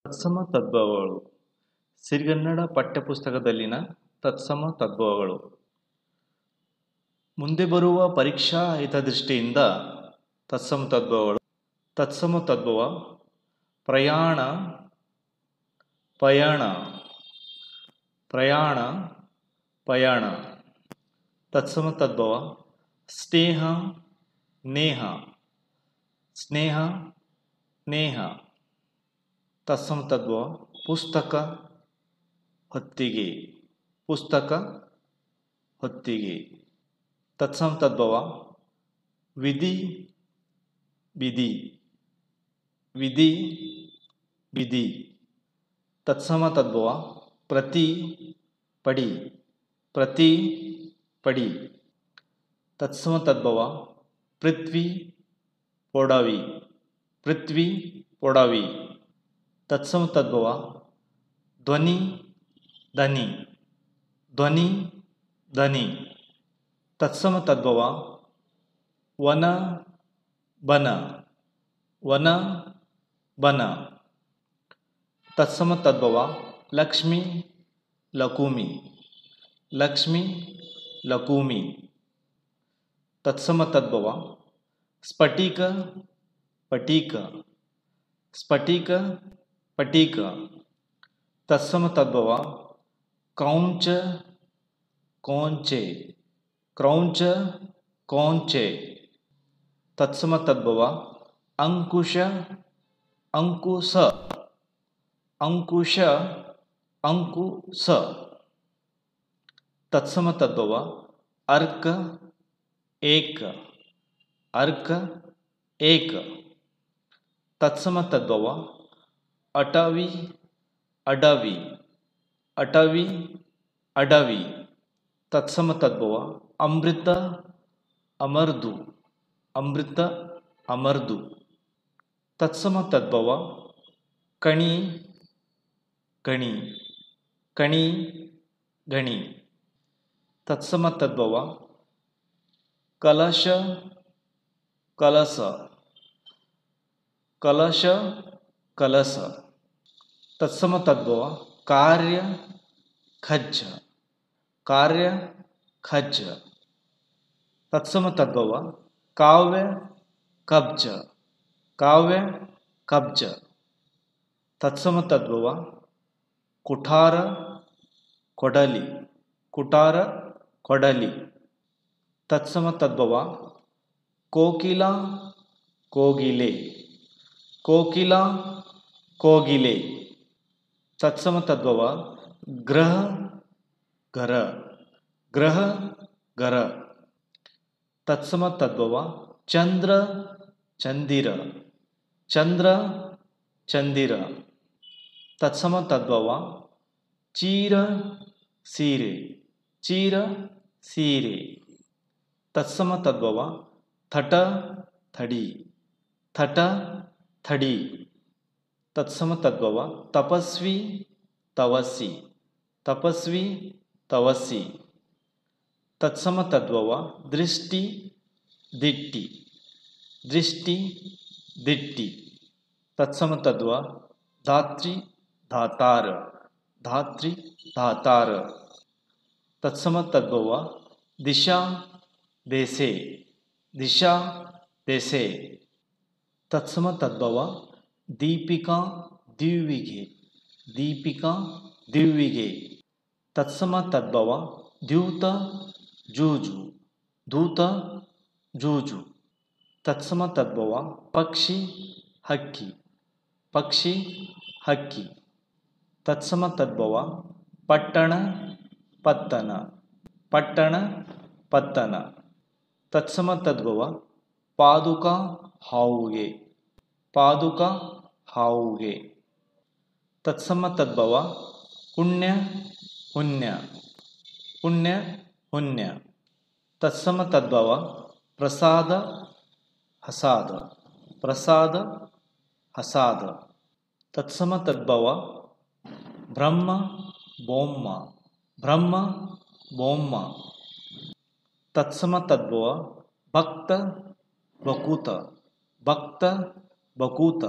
ತತ್ಸಮ ತದ್ಭವಗಳು ಸಿರಿಗನ್ನಡ ಪಠ್ಯಪುಸ್ತಕದಲ್ಲಿನ ತತ್ಸಮ ತದ್ಭವಗಳು. ಮುಂದೆ ಬರುವ ಪರೀಕ್ಷಾ ಹಿತದೃಷ್ಟಿಯಿಂದ ತತ್ಸಮ ತದ್ಭವಗಳು. ತತ್ಸಮ ತದ್ಭವ ಪ್ರಯಾಣ, ಪಯಣ, ಪ್ರಯಾಣ, ಪಯಣ. ತತ್ಸಮ ತದ್ಭವ ಸ್ನೇಹ, ನೇಹ, ಸ್ನೇಹ, ನೇಹ. ತತ್ಸಮ ತದ್ಭವ ಪುಸ್ತಕ, ಹೊತ್ತಿಗೆ, ಪುಸ್ತಕ, ಹೊತ್ತಿಗೆ. ತತ್ಸಮ ತದ್ಭವ ವಿಧಿ, ವಿಧಿ, ವಿಧಿ, ವಿಧಿ. ತತ್ಸಮ ತದ್ಭವ ಪ್ರತಿ, ಪಡಿ, ಪ್ರತಿ, ಪಡಿ. ತತ್ಸಮ ತದ್ಭವ ಪೃಥ್ವಿ, ಪೊಡವಿ, ಪೃಥ್ವಿ, ಪೊಡವಿ. ತತ್ಸಮ ತದ್ಭವ ಧ್ವನಿ, ಧನಿ, ಧ್ವನಿ, ಧನಿ. ತತ್ಸಮ ತದ್ಭವ ವನ, ಬನ, ವನ, ಬನ. ತತ್ಸಮ ತದ್ಭವ ಲಕ್ಷ್ಮಿ, ಲಕುಮಿ, ಲಕ್ಷ್ಮಿ, ಲಕುಮಿ. ತತ್ಸಮ ತದ್ಭವ ಸ್ಫಟಿಕ, ಪಟೀಕ, ಸ್ಫಟಿಕ, ಪಟೀಕ. ತತ್ಸಮ ತದ್ಭವ ಕ್ರೌಂಚ, ಕೌಂಚೆ, ಕ್ರೌಂಚ, ಕೌಂಚೆ. ತತ್ಸಮ ತದ್ಭವ ಅಂಕುಶ, ಅಂಕುಶ, ಅಂಕುಶ, ಅಂಕುಶ. ತತ್ಸಮ ತದ್ಭವ ಅರ್ಕ, ಏಕ, ಅರ್ಕ, ಏಕ. ತತ್ಸಮ ತದ್ಭವ ಅಟವಿ, ಅಡವಿ, ಅಟವಿ, ಅಡವಿ. ತತ್ಸಮ ತದ್ಭವ ಅಮೃತ, ಅಮರ್ದು, ಅಮೃತ, ಅಮರ್ದು. ತತ್ಸಮ ತದ್ಭವ ಕಣಿ, ಗಣಿ, ಕಣಿ, ಗಣಿ. ತತ್ಸಮ ತದ್ಭವ ಕಲಶ, ಕಲಸ, ಕಲಶ, ಕಲಸ. ತತ್ಸಮ ತದ್ಭವ ಕಾರ್ಯ, ಖಜ್ಜ, ಕಾರ್ಯ, ಖಜ್ಜ. ತತ್ಸಮ ತದ್ಭವ ಕಾವ್ಯ, ಕಬ್ಜ, ಕಾವ್ಯ, ಕಬ್ಜ. ತತ್ಸಮ ತದ್ಭವ ಕುಠಾರ, ಕೊಡಲಿ, ಕುಠಾರ, ಕೊಡಲಿ. ತತ್ಸಮ ತದ್ಭವ ಕೋಕಿಲ, ಕೋಗಿಲೆ, ಕೋಕಿಲ, ಕೋಗಿಲೆ. ತತ್ಸಮ ತದ್ಭವ ಗ್ರಹ, ಗರ, ಗ್ರಹ, ಗರ. ತತ್ಸಮ ತದ್ಭವ ಚಂದ್ರ, ಚಂದಿರ, ಚಂದ್ರ, ಚಂದಿರ. ತತ್ಸಮ ತದ್ಭವ ಚೀರ, ಸೀರೆ, ಚೀರ, ಸೀರೆ. ತತ್ಸಮ ತದ್ಭವ ಥಟ, ಥಡಿ, ಥಟ, ಥಡಿ. ತತ್ಸಮ ತದ್ಭವ ತಪಸ್ವಿ, ತವಸಿ, ತಪಸ್ವಿ, ತವಸಿ. ತತ್ಸಮ ತದ್ಭವ ದೃಷ್ಟಿ, ದಿಟ್ಟಿ, ದೃಷ್ಟಿ, ದಿಟ್ಟಿ. ತತ್ಸಮ ತದ್ಭವ ಧಾತ್ರಿ, ಧಾತಾರ, ಧಾತ್ರಿ, ಧಾತಾರ. ತತ್ಸಮ ತದ್ಭವ ದಿಶಾ, ದೇಸೆ, ದಿಶಾ, ದೇಸೆ. ತತ್ಸಮ ತದ್ಭವ ದೀಪಿಕಾ, ದಿವ್ವಿಗೆ, ದೀಪಿಕಾ, ದಿವ್ವಿಗೆ. ತತ್ಸಮ ತದ್ಭವ ದ್ಯೂತ, ಜೂಜು, ಧೂತ, ಜೂಜು. ತತ್ಸಮ ತದ್ಭವ ಪಕ್ಷಿ, ಹಕ್ಕಿ, ಪಕ್ಷಿ, ಹಕ್ಕಿ. ತತ್ಸಮ ತದ್ಭವ ಪಟ್ಟಣ, ಪತ್ತನ, ಪಟ್ಟಣ, ಪತ್ತನ. ತತ್ಸಮ ತದ್ಭವ ಪಾದುಕ, ಹಾವುಗೆ, ಪಾದುಕ, ಹಾವುಗೆ. ತತ್ಸಮ ತದ್ಭವ ಪುಣ್ಯ, ಪುಣ್ಯ, ಪುಣ್ಯ, ಪುಣ್ಯ. ತತ್ಸಮ ತದ್ಭವ ಪ್ರಸಾದ, ಹಸಾದ, ಪ್ರಸಾದ, ಹಸಾದ. ತತ್ಸಮ ತದ್ಭವ ಬ್ರಹ್ಮ, ಬೊಮ್ಮ, ಬ್ರಹ್ಮ, ಬೊಮ್ಮ. ತತ್ಸಮ ತದ್ಭವ ಭಕ್ತ, ಬಕೂತ, ಭಕ್ತ, ಬಕೂತ.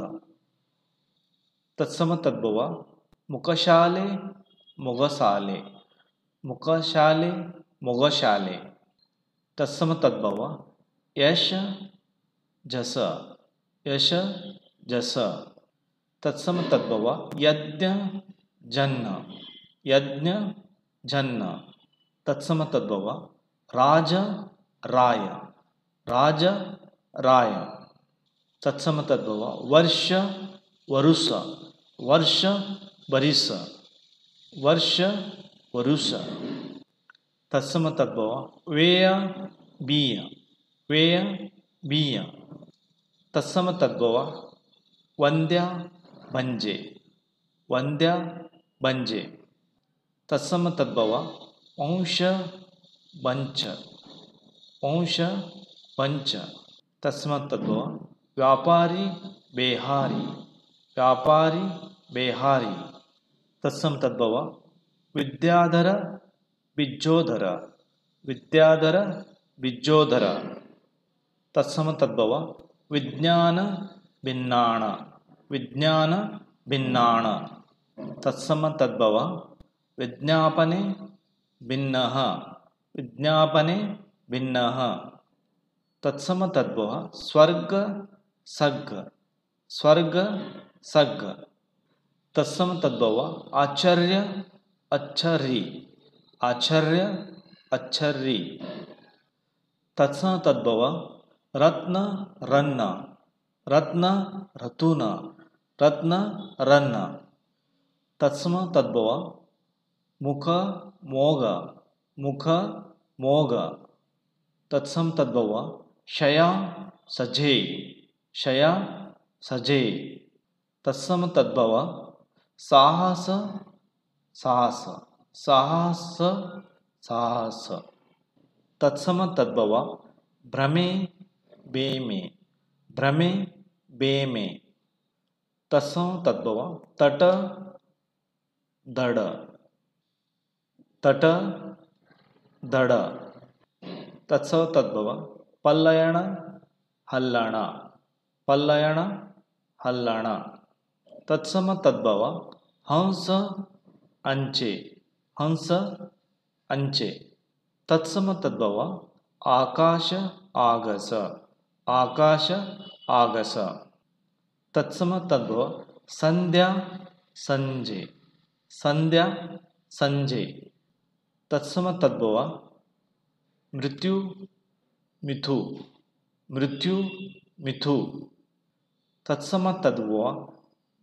ತತ್ಸಮ ತದ್ಭವ ಮುಖಶಾಲೆ ಮೊಗಸಾಲೆ ಮುಖಶಾಲೆ ಮೊಗಶಾಲೆ ತತ್ಸಮ ತದ್ಭವ ಯಶ ಜಸ ಯಶ ಜಸ ತತ್ಸಮ ತದ್ಭವ ಯಜ್ಞ ಜನ್ನ ಯಜ್ಞ ಜನ್ನ ತತ್ಸಮ ತದ್ಭವ ರಾಜ ರಾಯ ರಾಜ ರಾಯ ತತ್ಸಮ ತದ್ಭವ ವರ್ಷ ವರುಷ ವರ್ಷ ಬರಿಸ ವರ್ಷ ವರುಷ ತತ್ಸಮ ತದ್ಭವ ವೇಯ ಬೀಯ ವೇಯ ಬೀಯ ತತ್ಸಮ ತದ್ಭವ ವಂದ್ಯ ಬಂಜೆ ವಂದ್ಯ ಬಂಜೆ ತತ್ಸಮ ತದ್ಭವ ವಂಶ ಬಂಚ ವಂಶ ಪಂಚ ತತ್ಸಮ ತದ್ಭವ ವ್ಯಾಪಾರಿ ಬೇಹಾರಿ ವ್ಯಾಪಾರಿ ಬೇಹಾರಿ ತತ್ಸಮ ತದ್ಭವ ವಿದ್ಯಾಧರ ಬಿಜ್ಜೋಧರ ವಿದ್ಯಾಧರ ಬಿಜ್ಜೋಧರ ತತ್ಸಮ ತದ್ಭವ ವಿಜ್ಞಾನ ಭಿನ್ನಾಣ ವಿಜ್ಞಾನ ಭಿನ್ನಾಣ ತತ್ಸಮ ತದ್ಭವ ವಿಜ್ಞಾಪನೆ ಭಿನ್ನಃ ವಿಜ್ಞಾಪನೆ ಭಿನ್ನಃ ತತ್ಸಮ ತದ್ಭವ ಸ್ವರ್ಗ ಸಗ್ಗ ಸ್ವರ್ಗ ಸಗ್ಗ ತತ್ಸಮ ತದ್ಭವ ಆಚಾರ್ಯ ಅಚ್ಚರಿ ಆಚಾರ್ಯ ಅಚ್ಚರಿ ತತ್ಸಮ ತದ್ಭವ ರತ್ನ ರನ್ನ ರತ್ನ ರತುನ ರತ್ನ ರನ್ನ ತತ್ಸಮ ತದ್ಭವ ಮುಖ ಮೋಗ ಮುಖ ಮೋಗ ತತ್ಸಮ ತದ್ಭವ ಶಯ ಸಜೆ ಶಯ ಸಜೆ ತತ್ಸಮ ತದ್ಭವ ಸಾಹಸ ಸಾಹಸ ಸಾಹಸ ಸಾಹಸ ತತ್ಸಮ ತದ್ಭವ ಭ್ರಮೆ ಬೇಮೆ ಭ್ರಮೆ ಬೇಮೆ ತತ್ಸಮ ತದ್ಭವ ತಟ ದಡ ತಟ ದಡ ತತ್ಸಮ ತದ್ಭವ ಪಲ್ಲಯಣ ಹಲ್ಲಣ ಪಲ್ಲಯಣ ಹಲ್ಲಣ ತತ್ಸಮ ತದ್ಭವ ಹಂಸ ಅಂಚೆ ಹಂಸ ಅಂಚೆ ತತ್ಸಮ ತದ್ಭವ ಆಕಾಶ ಆಗಸ ಆಕಾಶ ಆಗಸ ತತ್ಸಮ ತದ್ಭವ ಸಂಧ್ಯಾ ಸಂಜೆ ಸಂಧ್ಯಾ ಸಂಜೆ ತತ್ಸಮ ತದ್ಭವ ಮೃತ್ಯು ಮಿಥು ಮೃತ್ಯು ಮಿಥು ತತ್ಸಮ ತದ್ಭವ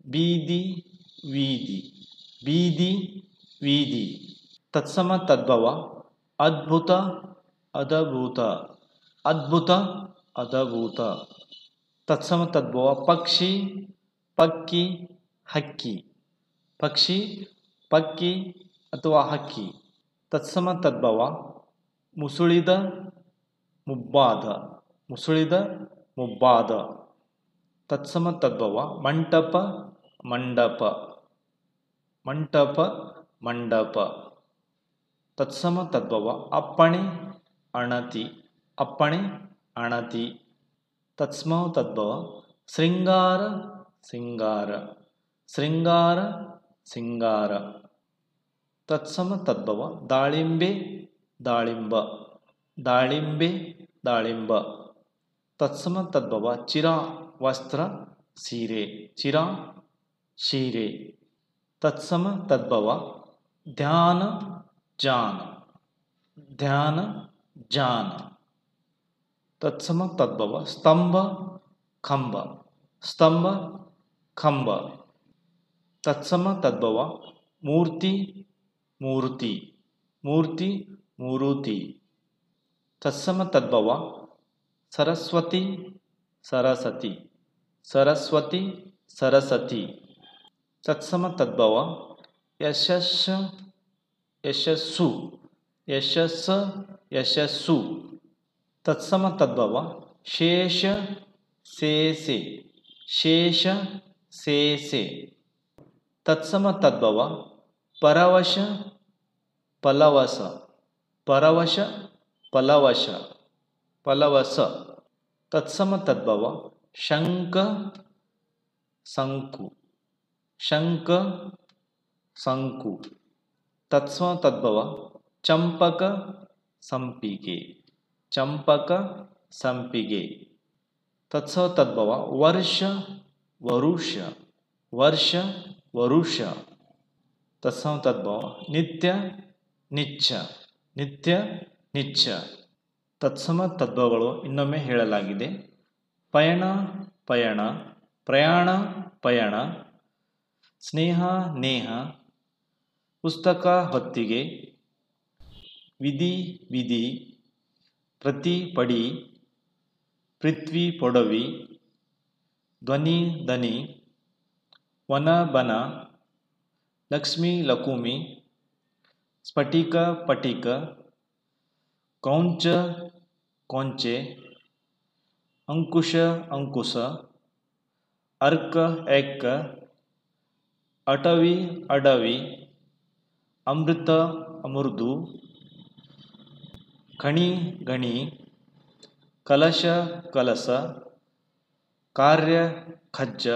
ಬೀದಿ ವೀದಿ ಬೀದಿ ವೀದಿ ತತ್ಸಮ ತದ್ಭವ ಅದ್ಭುತ ಅದ್ಭುತ ಅದ್ಭುತ ಅದ್ಭುತ ತತ್ಸಮ ತದ್ಭವ ಪಕ್ಷಿ ಪಕ್ಕಿ ಹಕ್ಕಿ ಪಕ್ಷಿ ಪಕ್ಕಿ ಅಥವಾ ಹಕ್ಕಿ ತತ್ಸಮ ತದ್ಭವ ಮುಸುಳಿದ ಮುಬ್ಬಾದ ಮುಸುಳಿದ ಮುಬ್ಬಾದ ತತ್ಸಮ ತದ್ಭವ ಮಂಟಪ ಮಂಡಪ ಮಂಟಪ ಮಂಡಪ ತತ್ಸಮ ತದ್ಭವ ಅಪ್ಪಣೆ ಅಣತಿ ಅಪ್ಪಣೆ ಅಣತಿ ತತ್ಸಮ ತದ್ಭವ ಶೃಂಗಾರ ಸಿಂಗಾರ ಶೃಂಗಾರ ಸಿಂಗಾರ ತತ್ಸಮ ತದ್ಭವ ದಾಳಿಂಬೆ ದಾಳಿಂಬ ದಾಳಿಂಬೆ ದಾಳಿಂಬ ತತ್ಸಮ ತದ್ಭವ ಚಿರ ವಸ್ತ್ರ ಸೀರೆ ಚಿರ ಸೀರೆ ತತ್ಸಮ ತದ್ಭವ ಧ್ಯಾನ ಜಾನ ಧ್ಯಾನ ಜಾನ ತತ್ಸಮ ತದ್ಭವ ಸ್ತಂಭ ಕಂಬ ಸ್ತಂಭ ಕಂಬ ತತ್ಸಮ ತದ್ಭವ ಮೂರ್ತಿ ಮೂರ್ತಿ ಮೂರ್ತಿ ಮೂರುತಿ ತತ್ಸಮ ತದ್ಭವ ಸರಸ್ವತಿ ಸರಸ್ವತಿ ಸರಸ್ವತಿ ಸರಸ್ವತಿ ತತ್ಸಮ ತದ್ಭವ ಯಶಸ್ಸ ಯಶಸ್ಸು ಯಶಸ್ಸ ಯಶಸ್ಸು ತತ್ಸಮ ತದ್ಭವ ಶೇಷ ಸೇಸೆ ಶೇಷ ಸೇಸೆ ತತ್ಸಮ ತದ್ಭವ ಪರವಶ ಫಲವಸ ಪರವಶ ಫಲವಶ ಫಲವಸ ತತ್ಸಮ ತದ್ಭವ ಶಂಕ ಸಂಕು ಶಂಕ ಸಂಕು. ತತ್ಸಮ ತದ್ಭವ ಚಂಪಕ ಸಂಪಿಗೆ. ಚಂಪಕ ಸಂಪಿಗೆ. ತತ್ಸಮ ತದ್ಭವ ವರ್ಷ ವರುಷ. ವರ್ಷ ವರುಷ. ತತ್ಸಮ ತದ್ಭವ ನಿತ್ಯ ನಿಚ್ಚ. ನಿತ್ಯ ನಿಚ್ಚ. ತತ್ಸಮ ತದ್ಭವಗಳು ಇನ್ನೊಮ್ಮೆ ಹೇಳಲಾಗಿದೆ. ಪಯಣ ಪಯಣ. ಪ್ರಯಾಣ ಪಯಣ. ಸ್ನೇಹ ನೇಹ. ಪುಸ್ತಕ ಹೊತ್ತಿಗೆ. ವಿಧಿ ವಿಧಿ. ಪ್ರತಿ ಪಡಿ. ಪೃಥ್ವಿ ಪೊಡವಿ. ಧ್ವನಿ ದನಿ. ವನ ಬನ. ಲಕ್ಷ್ಮಿ ಲಕುಮಿ. ಸ್ಫಟಿಕ ಪಟಿಕ. ಕೌಂಚ ಕೊಂಚೆ. ಅಂಕುಶ ಅಂಕುಶ. ಅರ್ಕ ಎಕ್ಕ. ಅಟವಿ ಅಡವಿ. ಅಮೃತ ಅಮೃದು. ಖಣಿ ಗಣಿ. ಕಲಶ ಕಲಸ. ಕಾರ್ಯ ಖಜ್ಜ.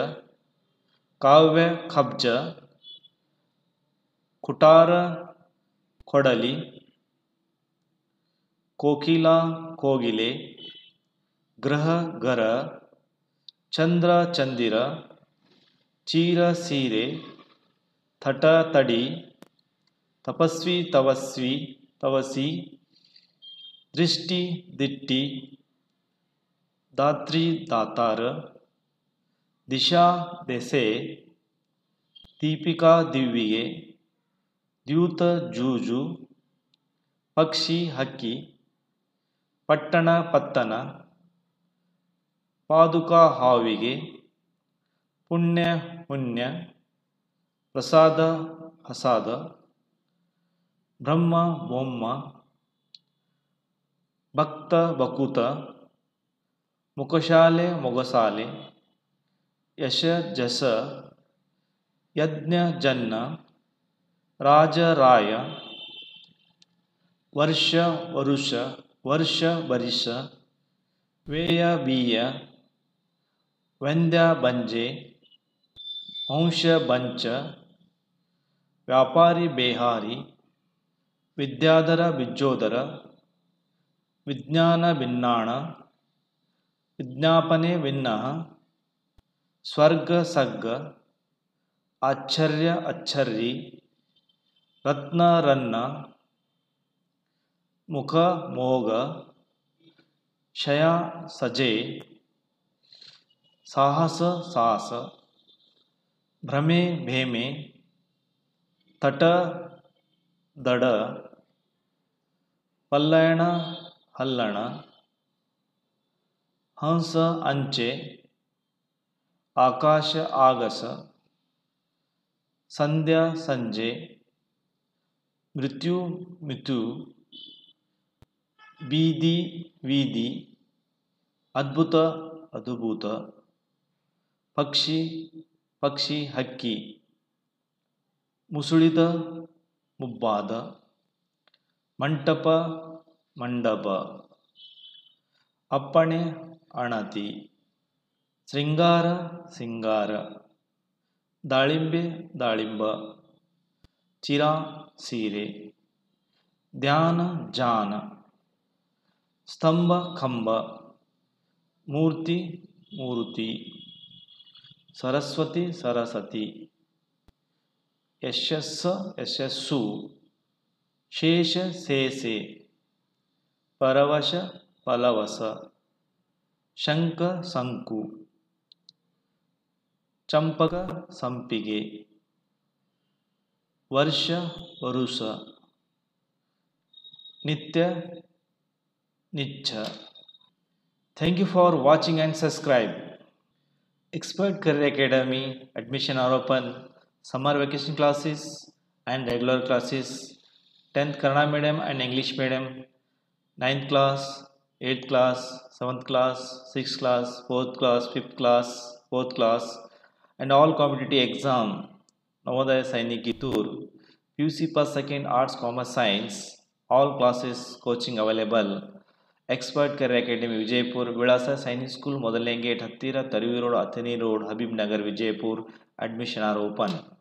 ಕಾವ್ಯ ಖಬ್ಜ. ಕುಟಾರ ಕೊಡಲಿ. ಕೋಕಿಲ ಕೋಗಿಲೆ. ಗ್ರಹ ಗರ. ಚಂದ್ರ ಚಂದಿರ. ಚೀರ ಸೀರೆ. ತಟ ತಡಿ. ತಪಸ್ವಿ ತವಸ್ವಿ ತವಸಿ. ದೃಷ್ಟಿ ದಿಟ್ಟಿ. ದಾತ್ರಿ ದಾತಾರ. ದಿಶಾ ದೆಸೆ. ದೀಪಿಕಾ ದಿವ್ಯಿಗೆ. ದ್ಯೂತ ಜೂಜು. ಪಕ್ಷಿ ಹಕ್ಕಿ. ಪಟ್ಟಣ ಪತ್ತನ. ಪಾದುಕ ಹಾವಿಗೆ. ಪುಣ್ಯ ಪುಣ್ಯ. ಪ್ರಸಾದ ಹಸಾದ. ಬ್ರಹ್ಮ ಬೊಮ್ಮ. ಭಕ್ತ ಬಕುತ. ಮುಖಶಾಲೆ ಮೊಗಸಾಲೆ. ಯಶ ಜಸ. ಯಜ್ಞ ಜನ್ನ. ರಾಜ ರಾಯ. ವರ್ಷ ವರುಷ. ವರ್ಷ ಬರಿಷ. ವೇಯ ಬೀಯ. ವಂದ್ಯ ಬಂಜೆ. ವಂಶ ಬಂಚ. ವ್ಯಾಪಾರಿ ಬೇಹಾರಿ. ವಿದ್ಯಾಧರ ಬಿಜ್ಜೋದರ. ವಿಜ್ಞಾನ ಭಿನ್ನಾಣ. ವಿಜ್ಞಾಪನೆ ಭಿನ್ನಃ. ಸ್ವರ್ಗ ಸಗ್ಗ. ಆಶ್ಚರ್ಯ ಅಚ್ಚರ್ಯಿ. ರತ್ನ ರನ್ನ. ಮುಖ ಮೋಗ. ಶಯ ಸಜೆ. ಸಾಹಸ ಸಾಹಸ. ಭ್ರಮೆ ಭೇಮೆ. ತಟ ದಡ. ಪಲ್ಲಯಣ ಹಲ್ಲಣ. ಹಂಸ ಅಂಚೆ. ಆಕಾಶ ಆಗಸ. ಸಂಧ್ಯಾ ಸಂಜೆ. ಮೃತ್ಯು ಮಿತು. ಬೀದಿ ವೀದಿ. ಅದ್ಭುತ ಅದ್ಭುತ. ಪಕ್ಷಿ ಪಕ್ಷಿ ಹಕ್ಕಿ. ಮುಸುಳಿದ ಮುಬ್ಬಾದ. ಮಂಟಪ ಮಂಡಪ. ಅಪ್ಪಣೆ ಅಣತಿ. ಶೃಂಗಾರ ಸಿಂಗಾರ. ದಾಳಿಂಬೆ ದಾಳಿಂಬ. ಚಿರ ಸೀರೆ. ಧ್ಯಾನ ಜಾನ. ಸ್ತಂಭ ಕಂಬ. ಮೂರ್ತಿ ಮೂರುತಿ. ಸರಸ್ವತಿ ಸರಸ್ವತಿ. ಯಶಸ್ಸ ಯಶಸ್ಸು. ಶೇಷ ಸೇಸೆ. ಪರವಶ ಫಲವಸ. ಶಂಕ ಸಂಕು. ಚಂಪಕ ಸಂಪಿಗೆ. ವರ್ಷ ವರುಷ. ನಿತ್ಯ ನಿಚ್ಚ. Thank you for watching and subscribe. Expert Career Academy admission are open. Summer vacation classes and regular classes. 10th Kannada medium and English medium. 9th class, 8th class, 7th class, 6th class, 4th class, 5th class, 4th class, and all competitive exam. Navodaya Sainik Gittur. PUC First Second Arts Commerce Science. All classes coaching available. Expert Career Academy Vijayapura. ವಿಳಾಸ Sainik school ಮೊದಲನೇ gate ಹತ್ತಿರ, ತರುವಿ road, Athani road, Habib Nagar, Vijayapura. admission are open.